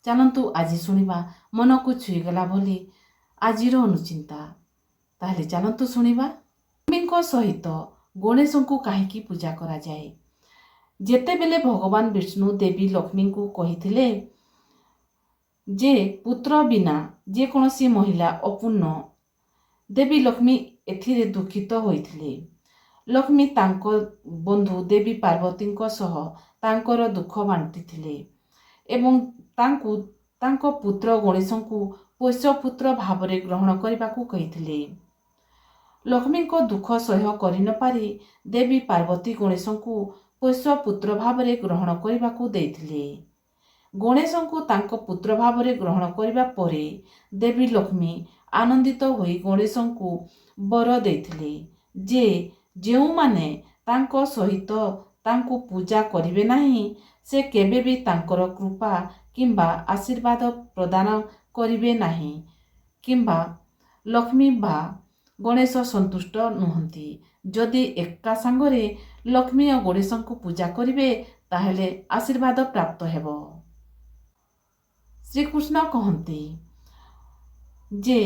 ଚାଲନ୍ତୁ ଆଜି ଶୁଣିବା ମନକୁ ଛୁଇଁଗଲା ଭଳି ଆଜିର ଅନୁଚିନ୍ତା। ତାହେଲେ ଚାଲନ୍ତୁ ଶୁଣିବା। ଲକ୍ଷ୍ମୀଙ୍କ ସହିତ ଗଣେଶଙ୍କୁ କାହିଁକି ପୂଜା କରାଯାଏ? ଯେତେବେଳେ ଭଗବାନ ବିଷ୍ଣୁ ଦେବୀ ଲକ୍ଷ୍ମୀଙ୍କୁ କହିଥିଲେ ଯେ ପୁତ୍ର ବିନା ଯେକୌଣସି ମହିଳା ଅପୂର୍ଣ୍ଣ, ଦେବୀ ଲକ୍ଷ୍ମୀ ଏଥିରେ ଦୁଃଖିତ ହୋଇଥିଲେ। ଲକ୍ଷ୍ମୀ ତାଙ୍କ ବନ୍ଧୁ ଦେବୀ ପାର୍ବତୀଙ୍କ ସହ ତାଙ୍କର ଦୁଃଖ ବାଣ୍ଟିଥିଲେ ଏବଂ ତାଙ୍କୁ ତାଙ୍କ ପୁତ୍ର ଗଣେଶଙ୍କୁ ପୋଷ୍ୟପୁତ୍ର ଭାବରେ ଗ୍ରହଣ କରିବାକୁ କହିଥିଲେ। ଲକ୍ଷ୍ମୀଙ୍କ ଦୁଃଖ ସହ୍ୟ କରିନପାରି ଦେବୀ ପାର୍ବତୀ ଗଣେଶଙ୍କୁ ପୋଷ୍ୟପୁତ୍ର ଭାବରେ ଗ୍ରହଣ କରିବାକୁ ଦେଇଥିଲେ। ଗଣେଶଙ୍କୁ ତାଙ୍କ ପୁତ୍ର ଭାବରେ ଗ୍ରହଣ କରିବା ପରେ ଦେବୀ ଲକ୍ଷ୍ମୀ ଆନନ୍ଦିତ ହୋଇ ଗଣେଶଙ୍କୁ ବର ଦେଇଥିଲେ ଯେ ଯେଉଁମାନେ ତାଙ୍କ ସହିତ ତାଙ୍କୁ ପୂଜା କରିବେ ନାହିଁ ସେ କେବେ ବି ତାଙ୍କର କୃପା କିମ୍ବା ଆଶୀର୍ବାଦ ପ୍ରଦାନ କରିବେ ନାହିଁ କିମ୍ବା ଲକ୍ଷ୍ମୀ ବା ଗଣେଶ ସନ୍ତୁଷ୍ଟ ନୁହନ୍ତି। ଯଦି ଏକା ସାଙ୍ଗରେ ଲକ୍ଷ୍ମୀ ଓ ଗଣେଶଙ୍କୁ ପୂଜା କରିବେ ତାହେଲେ ଆଶୀର୍ବାଦ ପ୍ରାପ୍ତ ହେବ। ଶ୍ରୀକୃଷ୍ଣ କହନ୍ତି ଯେ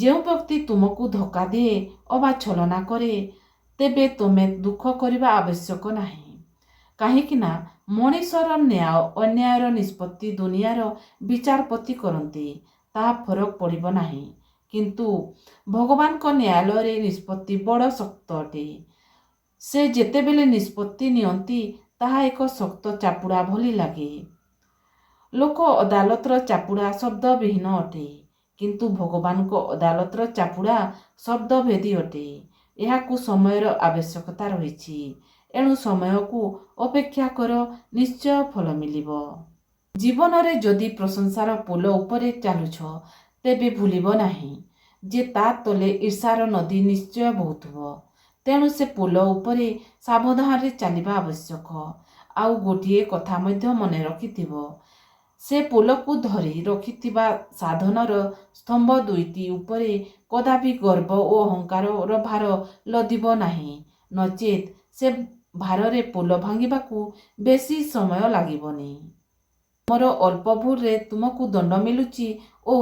ଯେଉଁ ବ୍ୟକ୍ତି ତୁମକୁ ଧୋକା ଦିଏ ଅବା ଛଳନା କରେ ତେବେ ତୁମେ ଦୁଃଖ କରିବା ଆବଶ୍ୟକ ନାହିଁ। କାହିଁକି ନା ମଣିଷର ନ୍ୟାୟ ଅନ୍ୟାୟର ନିଷ୍ପତ୍ତି ଦୁନିଆର ବିଚାରପତି କରନ୍ତି, ତାହା ଫରକ ପଡ଼ିବ ନାହିଁ। କିନ୍ତୁ ଭଗବାନଙ୍କ ନ୍ୟାୟାଳୟରେ ନିଷ୍ପତ୍ତି ବଡ଼ ଶକ୍ତ ଅଟେ। ସେ ଯେତେବେଳେ ନିଷ୍ପତ୍ତି ନିଅନ୍ତି ତାହା ଏକ ଶକ୍ତ ଚାପୁଡ଼ା ଭଳି ଲାଗେ। ଲୋକ ଅଦାଲତର ଚାପୁଡ଼ା ଶବ୍ଦବିହୀନ ଅଟେ, କିନ୍ତୁ ଭଗବାନଙ୍କ ଅଦାଲତର ଚାପୁଡ଼ା ଶବ୍ଦଭେଦୀ ଅଟେ। ଏହାକୁ ସମୟର ଆବଶ୍ୟକତା ରହିଛି, ଏଣୁ ସମୟକୁ ଅପେକ୍ଷା କର, ନିଶ୍ଚୟ ଫଳ ମିଳିବ। ଜୀବନରେ ଯଦି ପ୍ରଶଂସାର ପୋଲ ଉପରେ ଚାଲୁଛ ତେବେ ଭୁଲିବ ନାହିଁ ଯେ ତା ତଳେ ଈର୍ଷାର ନଦୀ ନିଶ୍ଚୟ ବହୁଥିବ। ତେଣୁ ସେ ପୋଲ ଉପରେ ସାବଧାନରେ ଚାଲିବା ଆବଶ୍ୟକ। ଆଉ ଗୋଟିଏ କଥା ମଧ୍ୟ ମନେ ରଖିଥିବ, ସେ ପୋଲକୁ ଧରି ରଖିଥିବା ସାଧନର ସ୍ତମ୍ଭ ଦୁଇଟି ଉପରେ କଦାପି ଗର୍ବ ଓ ଅହଙ୍କାରର ଭାର ଲଦିବ ନାହିଁ, ନଚେତ୍ ସେ ଭାରରେ ପୋଲ ଭାଙ୍ଗିବାକୁ ବେଶୀ ସମୟ ଲାଗିବନି। ତୁମର ଅଳ୍ପ ଭୁଲରେ ତୁମକୁ ଦଣ୍ଡ ମିଳୁଛି ଓ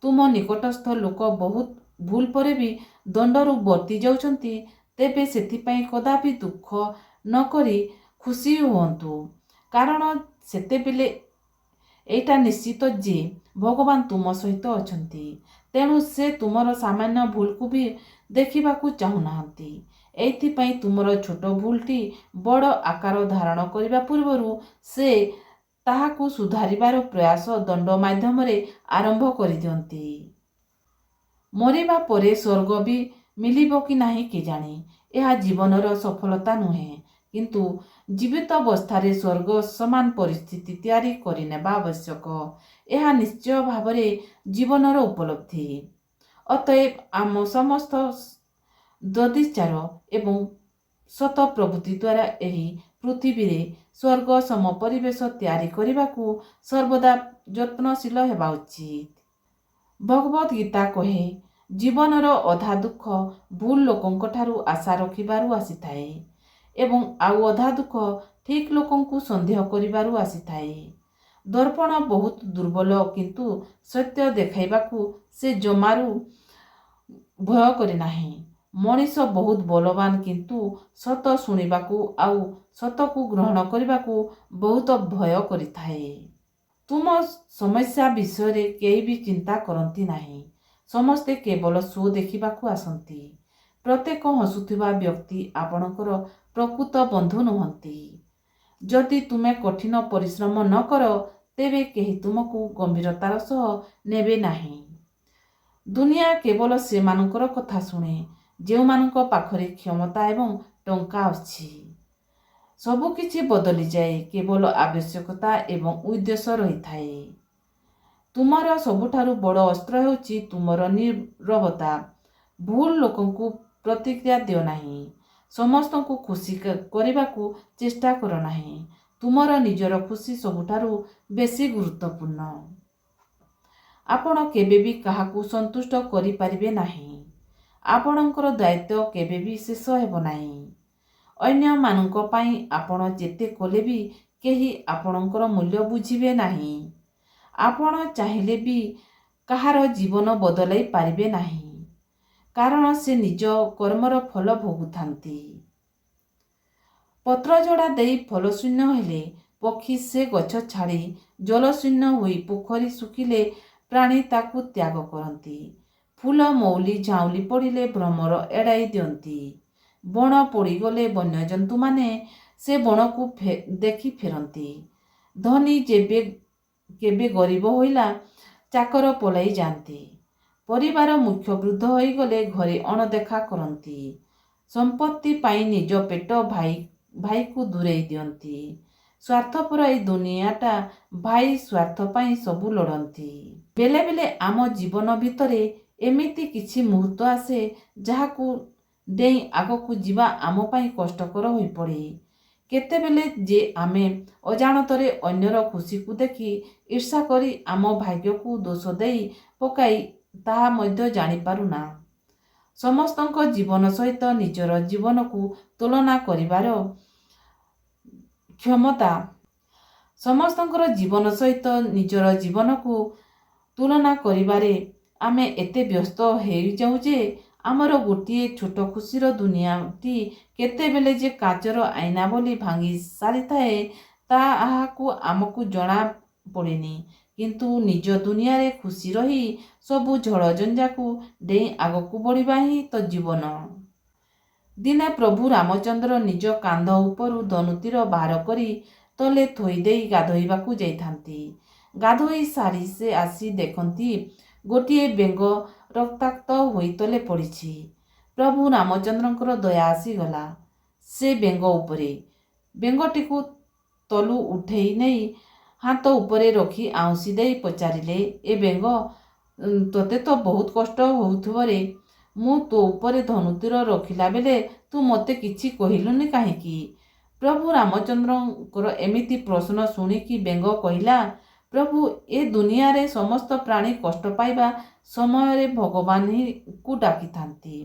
ତୁମ ନିକଟସ୍ଥ ଲୋକ ବହୁତ ଭୁଲ ପରେ ବି ଦଣ୍ଡରୁ ବର୍ତ୍ତି ଯାଉଛନ୍ତି, ତେବେ ସେଥିପାଇଁ କଦାପି ଦୁଃଖ ନ କରି ଖୁସି ହୁଅନ୍ତୁ। କାରଣ ସେତେବେଳେ ଏଇଟା ନିଶ୍ଚିତ ଯେ ଭଗବାନ ତୁମ ସହିତ ଅଛନ୍ତି, ତେଣୁ ସେ ତୁମର ସାମାନ୍ୟ ଭୁଲକୁ ବି ଦେଖିବାକୁ ଚାହୁଁନାହାନ୍ତି। ଏଇଥିପାଇଁ ତୁମର ଛୋଟ ଭୁଲଟି ବଡ଼ ଆକାର ଧାରଣ କରିବା ପୂର୍ବରୁ ସେ ତାହାକୁ ସୁଧାରିବାର ପ୍ରୟାସ ଦଣ୍ଡ ମାଧ୍ୟମରେ ଆରମ୍ଭ କରିଦିଅନ୍ତି। ମରିବା ପରେ ସ୍ୱର୍ଗ ବି ମିଳିବ କି ନାହିଁ କେଜାଣି, ଏହା ଜୀବନର ସଫଳତା ନୁହେଁ, କିନ୍ତୁ ଜୀବିତ ଅବସ୍ଥାରେ ସ୍ୱର୍ଗ ସମାନ ପରିସ୍ଥିତି ତିଆରି କରିନେବା ଆବଶ୍ୟକ। ଏହା ନିଶ୍ଚୟ ଭାବରେ ଜୀବନର ଉପଲବ୍ଧି। ଅତଏବ ଆମ ସମସ୍ତ ସଦିଚାର ଏବଂ ସତ ପ୍ରବୃତ୍ତି ଦ୍ୱାରା ଏହି ପୃଥିବୀରେ ସ୍ୱର୍ଗ ସମ ପରିବେଶ ତିଆରି କରିବାକୁ ସର୍ବଦା ଯତ୍ନଶୀଳ ହେବା ଉଚିତ। ଭଗବତ ଗୀତା କହେ, ଜୀବନର ଅଧା ଦୁଃଖ ଭୁଲ ଲୋକଙ୍କଠାରୁ ଆଶା ରଖିବାରୁ ଆସିଥାଏ ଏବଂ ଆଉ ଅଧା ଦୁଃଖ ଠିକ୍ ଲୋକଙ୍କୁ ସନ୍ଦେହ କରିବାରୁ ଆସିଥାଏ। ଦର୍ପଣ ବହୁତ ଦୁର୍ବଳ, କିନ୍ତୁ ସତ୍ୟ ଦେଖାଇବାକୁ ସେ ଜମାରୁ ଭୟ କରେ ନାହିଁ। ମଣିଷ ବହୁତ ବଳବାନ, କିନ୍ତୁ ସତ ଶୁଣିବାକୁ ଆଉ ସତକୁ ଗ୍ରହଣ କରିବାକୁ ବହୁତ ଭୟ କରିଥାଏ। ତୁମ ସମସ୍ୟା ବିଷୟରେ କେହି ବି ଚିନ୍ତା କରନ୍ତି ନାହିଁ। ସମସ୍ତେ କେବଳ ଶୋ ଦେଖିବାକୁ ଆସନ୍ତି। ପ୍ରତ୍ୟେକ ହସୁଥିବା ବ୍ୟକ୍ତି ଆପଣଙ୍କର ପ୍ରକୃତ ବନ୍ଧୁ ନୁହନ୍ତି। ଯଦି ତୁମେ କଠିନ ପରିଶ୍ରମ ନ କର ତେବେ କେହି ତୁମକୁ ଗମ୍ଭୀରତାର ସହ ନେବେ ନାହିଁ। ଦୁନିଆ କେବଳ ସେମାନଙ୍କର କଥା ଶୁଣେ ଯେଉଁମାନଙ୍କ ପାଖରେ କ୍ଷମତା ଏବଂ ଟଙ୍କା ଅଛି। ସବୁକିଛି ବଦଳିଯାଏ, କେବଳ ଆବଶ୍ୟକତା ଏବଂ ଉଦ୍ଦେଶ୍ୟ ରହିଥାଏ। ତୁମର ସବୁଠାରୁ ବଡ଼ ଅସ୍ତ୍ର ହେଉଛି ତୁମର ନୀରବତା। ଭୁଲ ଲୋକଙ୍କୁ ପ୍ରତିକ୍ରିୟା ଦିଅ ନାହିଁ। ସମସ୍ତଙ୍କୁ ଖୁସି କରିବାକୁ ଚେଷ୍ଟା କର ନାହିଁ। ତୁମର ନିଜର ଖୁସି ସବୁଠାରୁ ବେଶୀ ଗୁରୁତ୍ୱପୂର୍ଣ୍ଣ। ଆପଣ କେବେ ବି କାହାକୁ ସନ୍ତୁଷ୍ଟ କରିପାରିବେ ନାହିଁ। ଆପଣଙ୍କର ଦାୟିତ୍ୱ କେବେ ବି ଶେଷ ହେବ ନାହିଁ। ଅନ୍ୟମାନଙ୍କ ପାଇଁ ଆପଣ ଯେତେ କଲେ ବି କେହି ଆପଣଙ୍କର ମୂଲ୍ୟ ବୁଝିବେ ନାହିଁ। ଆପଣ ଚାହିଁଲେ ବି କାହାର ଜୀବନ ବଦଳାଇ ପାରିବେ ନାହିଁ, କାରଣ ସେ ନିଜ କର୍ମର ଫଳ ଭୋଗୁଥାନ୍ତି। ପତ୍ରଝଡ଼ା ଦେଇ ଫଳଶୂନ୍ୟ ହେଲେ ପକ୍ଷୀ ସେ ଗଛ ଛାଡ଼ି ଜଳଶୂନ୍ୟ ହୋଇ ପୋଖରୀ ଶୁଖିଲେ ପ୍ରାଣୀ ତାକୁ ତ୍ୟାଗ କରନ୍ତି। ଫୁଲ ମୌଲି ଝାଉଁଳି ପଡ଼ିଲେ ଭ୍ରମର ଏଡ଼ାଇ ଦିଅନ୍ତି। ବଣ ପୋଡ଼ିଗଲେ ବନ୍ୟଜନ୍ତୁମାନେ ସେ ବଣକୁ ଦେଖି ଫେରନ୍ତି। ଧନୀ ଯେବେ କେବେ ଗରିବ ହୋଇଲା ଚାକର ପଳାଇ ଯାଆନ୍ତି। ପରିବାର ମୁଖ୍ୟ ବୃଦ୍ଧ ହୋଇଗଲେ ଘରେ ଅଣଦେଖା କରନ୍ତି। ସମ୍ପତ୍ତି ପାଇଁ ନିଜ ପେଟ ଭାଇକୁ ଦୂରେଇ ଦିଅନ୍ତି। ସ୍ୱାର୍ଥପର ଏଇ ଦୁନିଆଟା ଭାଇ ସ୍ୱାର୍ଥ ପାଇଁ ସବୁ ଲଢ଼ନ୍ତି। ବେଳେ ବେଳେ ଆମ ଜୀବନ ଭିତରେ ଏମିତି କିଛି ମୁହୂର୍ତ୍ତ ଆସେ ଯାହାକୁ ଡେଇଁ ଆଗକୁ ଯିବା ଆମ ପାଇଁ କଷ୍ଟକର ହୋଇପଡ଼େ। କେତେବେଳେ ଯେ ଆମେ ଅଜାଣତରେ ଅନ୍ୟର ଖୁସିକୁ ଦେଖି ଈର୍ଷା କରି ଆମ ଭାଗ୍ୟକୁ ଦୋଷ ଦେଇ ପକାଇ ତାହା ମଧ୍ୟ ଜାଣିପାରୁନା। ସମସ୍ତଙ୍କ ଜୀବନ ସହିତ ନିଜର ଜୀବନକୁ ତୁଳନା କରିବାର କ୍ଷମତା ସମସ୍ତଙ୍କର ଜୀବନ ସହିତ ନିଜର ଜୀବନକୁ ତୁଳନା କରିବାରେ ଆମେ ଏତେ ବ୍ୟସ୍ତ ହୋଇଯାଉ ଯେ ଆମର ଗୋଟିଏ ଛୋଟ ଖୁସିର ଦୁନିଆଟି କେତେବେଳେ ଯେ କାଚର ଆଇନା ବୋଲି ଭାଙ୍ଗି ସାରିଥାଏ ତାହାକୁ ଆମକୁ ଜଣା ପଡ଼େନି। କିନ୍ତୁ ନିଜ ଦୁନିଆରେ ଖୁସି ରହି ସବୁ ଝଡ଼ଝଞ୍ଜାକୁ ଡେଇଁ ଆଗକୁ ବଢ଼ିବା ହିଁ ତ ଜୀବନ। ଦିନେ ପ୍ରଭୁ ରାମଚନ୍ଦ୍ର ନିଜ କାନ୍ଧ ଉପରୁ ଧନୁତୀର ବାହାର କରି ତଳେ ଥୋଇଦେଇ ଗାଧୋଇବାକୁ ଯାଇଥାନ୍ତି। ଗାଧୋଇ ସାରି ସେ ଆସି ଦେଖନ୍ତି ଗୋଟିଏ ବେଙ୍ଗ ରକ୍ତାକ୍ତ ହୋଇ ତଳେ ପଡ଼ିଛି। ପ୍ରଭୁ ରାମଚନ୍ଦ୍ରଙ୍କର ଦୟା ଆସିଗଲା ସେ ବେଙ୍ଗ ଉପରେ। ବେଙ୍ଗଟିକୁ ତଳୁ ଉଠେଇ ନେଇ ହାତ ଉପରେ ରଖି ଆଉଁସି ଦେଇ ପଚାରିଲେ, ଏ ବେଙ୍ଗ, ତୋତେ ତ ବହୁତ କଷ୍ଟ ହେଉଥିବ ରେ। ମୁଁ ତୋ ଉପରେ ଧନୁତୀର ରଖିଲା ବେଳେ ତୁ ମୋତେ କିଛି କହିଲୁନି କାହିଁକି? ପ୍ରଭୁ ରାମଚନ୍ଦ୍ରଙ୍କର ଏମିତି ପ୍ରଶ୍ନ ଶୁଣିକି ବେଙ୍ଗ କହିଲା, ପ୍ରଭୁ, ଏ ଦୁନିଆରେ ସମସ୍ତ ପ୍ରାଣୀ କଷ୍ଟ ପାଇବା ସମୟରେ ଭଗବାନ ହିଁ ଡାକିଥାନ୍ତି।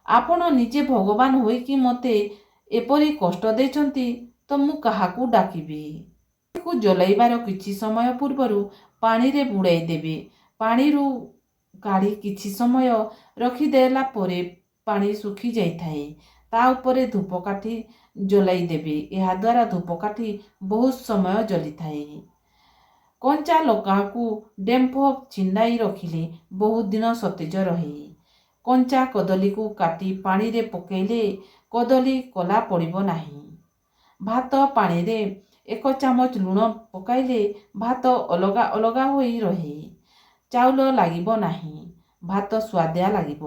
ଆପଣ ନିଜେ ଭଗବାନ ହୋଇକି ମୋତେ ଏପରି କଷ୍ଟ ଦେଇଛନ୍ତି ତ ମୁଁ କାହାକୁ ଡାକିବି? ତାକୁ ଜଳାଇବାର କିଛି ସମୟ ପୂର୍ବରୁ ପାଣିରେ ବୁଡ଼ାଇ ଦେବେ। ପାଣିରୁ କାଢ଼ି କିଛି ସମୟ ରଖିଦେଲା ପରେ ପାଣି ଶୁଖି ଯାଇଥାଏ। ତା ଉପରେ ଧୂପକାଠି ଜଳାଇ ଦେବେ। ଏହାଦ୍ୱାରା ଧୂପକାଠି ବହୁତ ସମୟ ଜଳିଥାଏ। କଞ୍ଚା ଲଙ୍କାକୁ ଡେମ୍ଫ ଛିଣ୍ଡାଇ ରଖିଲେ ବହୁତ ଦିନ ସତେଜ ରହେ। କଞ୍ଚା କଦଳୀକୁ କାଟି ପାଣିରେ ପକାଇଲେ କଦଳୀ କଳା ପଡ଼ିବ ନାହିଁ। ଭାତ ପାଣିରେ 1 ଚାମଚ ଲୁଣ ପକାଇଲେ ଭାତ ଅଲଗା ଅଲଗା ହୋଇ ରହେ। ଚାଉଳ ଲାଗିବ ନାହିଁ, ଭାତ ସୁଆଦିଆ ଲାଗିବ।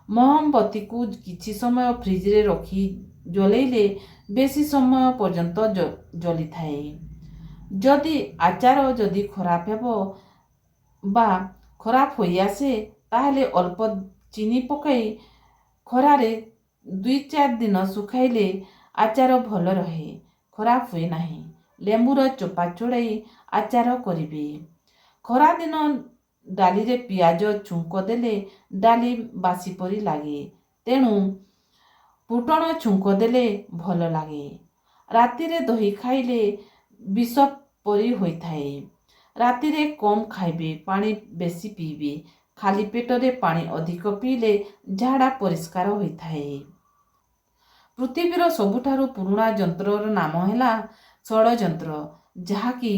ମହମବତୀକୁ କିଛି ସମୟ ଫ୍ରିଜରେ ରଖି ଜଳାଇଲେ ବେଶୀ ସମୟ ପର୍ଯ୍ୟନ୍ତ ଜଳିଥାଏ। ଯଦି ଆଚାର ଯଦି ଖରାପ ହେବ ବା ଖରାପ ହୋଇଆସେ ତାହେଲେ ଅଳ୍ପ ଚିନି ପକାଇ ଖରାରେ 2-4 ଦିନ ଶୁଖାଇଲେ ଆଚାର ଭଲ ରହେ, ଖରାପ ହୁଏ ନାହିଁ। ଲେମ୍ବୁର ଚୋପା ଛଡ଼ାଇ ଆଚାର କରିବେ। ଖରାଦିନ ଡାଲିରେ ପିଆଜ ଛୁଙ୍କ ଦେଲେ ଡାଲି ବାସି ପରି ଲାଗେ, ତେଣୁ ଫୁଟଣ ଛୁଙ୍କ ଦେଲେ ଭଲ ଲାଗେ। ରାତିରେ ଦହି ଖାଇଲେ ବିଷ ପରି ହୋଇଥାଏ। ରାତିରେ କମ୍ ଖାଇବେ, ପାଣି ବେଶୀ ପିଇବେ। ଖାଲି ପେଟରେ ପାଣି ଅଧିକ ପିଇଲେ ଝାଡ଼ା ପରିଷ୍କାର ହୋଇଥାଏ। ପୃଥିବୀର ସବୁଠାରୁ ପୁରୁଣା ଯନ୍ତ୍ରର ନାମ ହେଲା ଷଡ଼ଯନ୍ତ୍ର, ଯାହାକି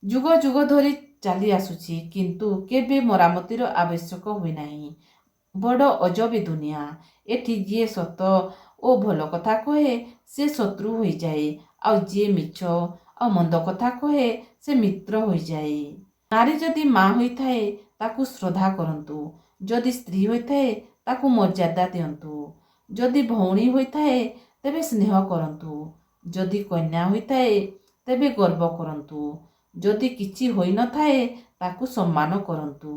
ଯୁଗ ଯୁଗ ଧରି ଚାଲି ଆସୁଛି କିନ୍ତୁ କେବେ ମରାମତିର ଆବଶ୍ୟକ ହୋଇନାହିଁ। ବଡ଼ ଅଜବ ଏ ଦୁନିଆ। ଏଠି ଯିଏ ସତ ଓ ଭଲ କଥା କହେ ସେ ଶତ୍ରୁ ହୋଇଯାଏ, ଆଉ ଯିଏ ମିଛ ଆଉ ମନ୍ଦ କଥା କହେ ସେ ମିତ୍ର ହୋଇଯାଏ। ନାରୀ ଯଦି ମା ହୋଇଥାଏ ତାକୁ ଶ୍ରଦ୍ଧା କରନ୍ତୁ। ଯଦି ସ୍ତ୍ରୀ ହୋଇଥାଏ ତାକୁ ମର୍ଯ୍ୟାଦା ଦିଅନ୍ତୁ। ଯଦି ଭଉଣୀ ହୋଇଥାଏ ତେବେ ସ୍ନେହ କରନ୍ତୁ। ଯଦି କନ୍ୟା ହୋଇଥାଏ ତେବେ ଗର୍ବ କରନ୍ତୁ। ଯଦି କିଛି ହୋଇନଥାଏ ତାକୁ ସମ୍ମାନ କରନ୍ତୁ।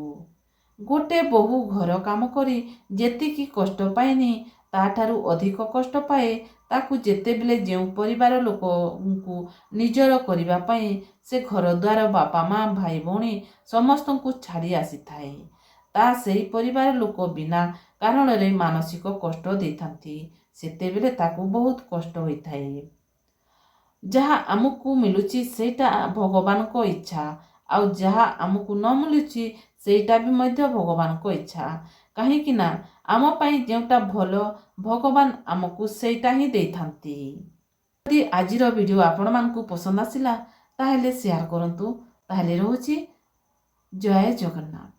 ଗୋଟେ ବୋହୂ ଘର କାମ କରି ଯେତିକି କଷ୍ଟ ପାଏନି ତାଠାରୁ ଅଧିକ କଷ୍ଟ ପାଏ ତାକୁ ଯେତେବେଳେ ଯେଉଁ ପରିବାର ଲୋକଙ୍କୁ ନିଜର କରିବା ପାଇଁ ସେ ଘରଦ୍ୱାର, ବାପା ମା, ଭାଇ ଭଉଣୀ ସମସ୍ତଙ୍କୁ ଛାଡ଼ି ଆସିଥାଏ, ତା ସେହି ପରିବାର ଲୋକ ବିନା କାରଣରେ ମାନସିକ କଷ୍ଟ ଦେଇଥାନ୍ତି, ସେତେବେଳେ ତାକୁ ବହୁତ କଷ୍ଟ ହୋଇଥାଏ। ଯାହା ଆମକୁ ମିଳୁଛି ସେଇଟା ଭଗବାନଙ୍କ ଇଚ୍ଛା। ଆଉ ଯାହା ଆମକୁ ନ ମିଳୁଛି ସେଇଟା ବି ମଧ୍ୟ ଭଗବାନଙ୍କ ଇଚ୍ଛା। କାହିଁକି ନା ଆମ ପାଇଁ ଯେଉଁଟା ଭଲ ଭଗବାନ ଆମକୁ ସେଇଟା ହିଁ ଦେଇଥାନ୍ତି। ଯଦି ଆଜିର ଭିଡ଼ିଓ ଆପଣମାନଙ୍କୁ ପସନ୍ଦ ଆସିଲା ତାହେଲେ ସେୟାର କରନ୍ତୁ। ତାହେଲେ ରହୁଛି। ଜୟ ଜଗନ୍ନାଥ।